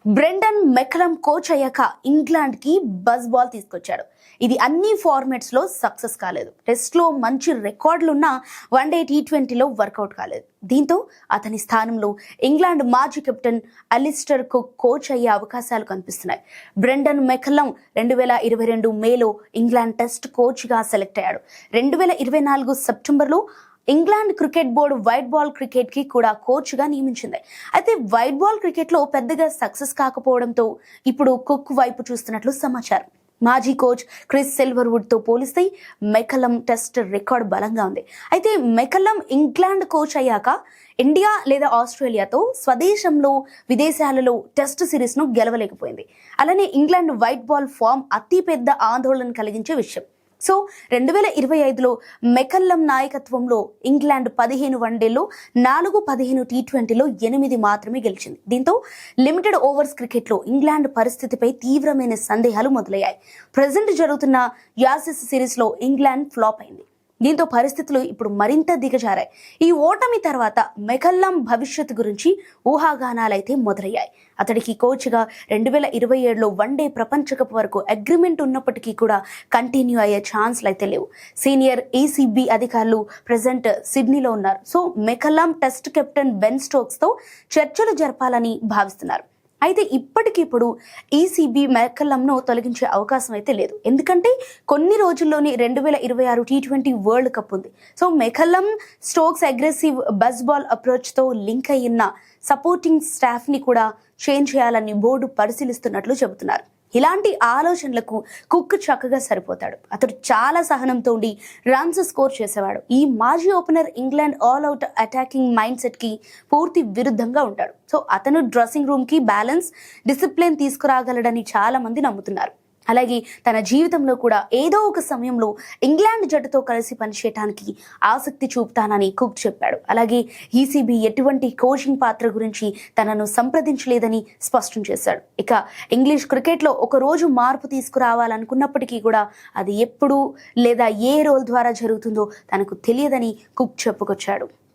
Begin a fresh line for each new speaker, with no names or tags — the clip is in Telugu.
బ్రెండన్ మెకలం కోచ్ అయ్యాక ఇంగ్లాండ్కి బజ్ బాల్ తీసుకొచ్చాడు. ఇది అన్ని ఫార్మాట్స్లో సక్సెస్ కాలేదు. టెస్ట్లో మంచి రికార్డులున్న వన్డే T20లో వర్కౌట్ కాలేదు. దీంతో అతని స్థానంలో ఇంగ్లాండ్ మాజీ కెప్టెన్ అలిస్టర్ కుక్ కోచ్ అయ్యే అవకాశాలు కనిపిస్తున్నాయి. బ్రెండన్ మెకలం 2022 మేలో ఇంగ్లాండ్ టెస్ట్ కోచ్గా సెలెక్ట్ అయ్యాడు. 2024 సెప్టెంబర్లో England cricket board white ball cricket కి కూడా కోచ్ గా నియమించింది. అయితే వైట్ బాల్ క్రికెట్ లో పెద్దగా సక్సెస్ కాకపోవడంతో ఇప్పుడు కుక్ వైపు చూస్తున్నట్లు సమాచారం. మాజీ కోచ్ క్రిస్ సిల్వర్వుడ్ తో పోలిస్తే మెకలం టెస్ట్ రికార్డ్ బలంగా ఉంది. అయితే మెకలం ఇంగ్లాండ్ కోచ్ అయ్యాక ఇండియా లేదా ఆస్ట్రేలియాతో స్వదేశంలో విదేశాలలో టెస్ట్ సిరీస్ ను గెలవలేకపోయింది. అలానే ఇంగ్లాండ్ వైట్ బాల్ ఫామ్ అతి పెద్ద ఆందోళన కలిగించే విషయం. సో 2025లో మెకల్లం నాయకత్వంలో ఇంగ్లాండ్ 15 వన్డేల్లో 15 T20లో 8 మాత్రమే గెలిచింది. దీంతో లిమిటెడ్ ఓవర్స్ క్రికెట్లో ఇంగ్లాండ్ పరిస్థితిపై తీవ్రమైన సందేహాలు మొదలయ్యాయి. ప్రజెంట్ జరుగుతున్న యాసిస్ సిరీస్లో ఇంగ్లాండ్ ఫ్లాప్ అయింది. దీంతో పరిస్థితులు ఇప్పుడు మరింత దిగజారాయి. ఈ ఓటమి తర్వాత మెకల్లం భవిష్యత్తు గురించి ఊహాగానాలైతే మొదలయ్యాయి. అతడికి కోచ్గా 2027లో వన్డే ప్రపంచ కప్ వరకు అగ్రిమెంట్ ఉన్నప్పటికీ కూడా కంటిన్యూ అయ్యే ఛాన్స్లు అయితే లేవు. సీనియర్ ECB అధికారులు ప్రజెంట్ సిడ్నీలో ఉన్నారు. సో మెకల్లం టెస్ట్ కెప్టెన్ బెన్ స్టోక్స్తో చర్చలు జరపాలని భావిస్తున్నారు. అయితే ఇప్పటికిప్పుడు ECB మెకల్లంను తొలగించే అవకాశం అయితే లేదు. ఎందుకంటే కొన్ని రోజుల్లోనే 2026 T20 వరల్డ్ కప్ ఉంది. So McCullum Stokes aggressive Bazball అప్రోచ్తో లింక్ అయిన సపోర్టింగ్ స్టాఫ్ని కూడా చేంజ్ చేయాలని బోర్డు పరిశీలిస్తున్నట్లు చెబుతున్నారు. ఇలాంటి ఆలోచనలకు కుక్ చక్కగా సరిపోతాడు. అతడు చాలా సహనంతో ఉండి రన్స్ స్కోర్ చేసేవాడు. ఈ మాజీ opener England all out attacking mind set కి పూర్తి విరుద్ధంగా ఉంటాడు. సో అతను డ్రెస్సింగ్ రూమ్ కి బ్యాలెన్స్, డిసిప్లిన్ తీసుకురాగలడని చాలా మంది నమ్ముతున్నారు. అలాగే తన జీవితంలో కూడా ఏదో ఒక సమయంలో ఇంగ్లాండ్ జట్టుతో కలిసి పనిచేయడానికి ఆసక్తి చూపుతానని కుక్ చెప్పాడు. అలాగే ECB ఎటువంటి కోచింగ్ పాత్ర గురించి తనను సంప్రదించలేదని స్పష్టం చేశాడు. ఇక ఇంగ్లీష్ క్రికెట్లో ఒక రోజు మార్పు తీసుకురావాలనుకున్నప్పటికీ కూడా అది ఎప్పుడు లేదా ఏ రోల్ ద్వారా జరుగుతుందో తనకు తెలియదని కుక్ చెప్పుకొచ్చాడు.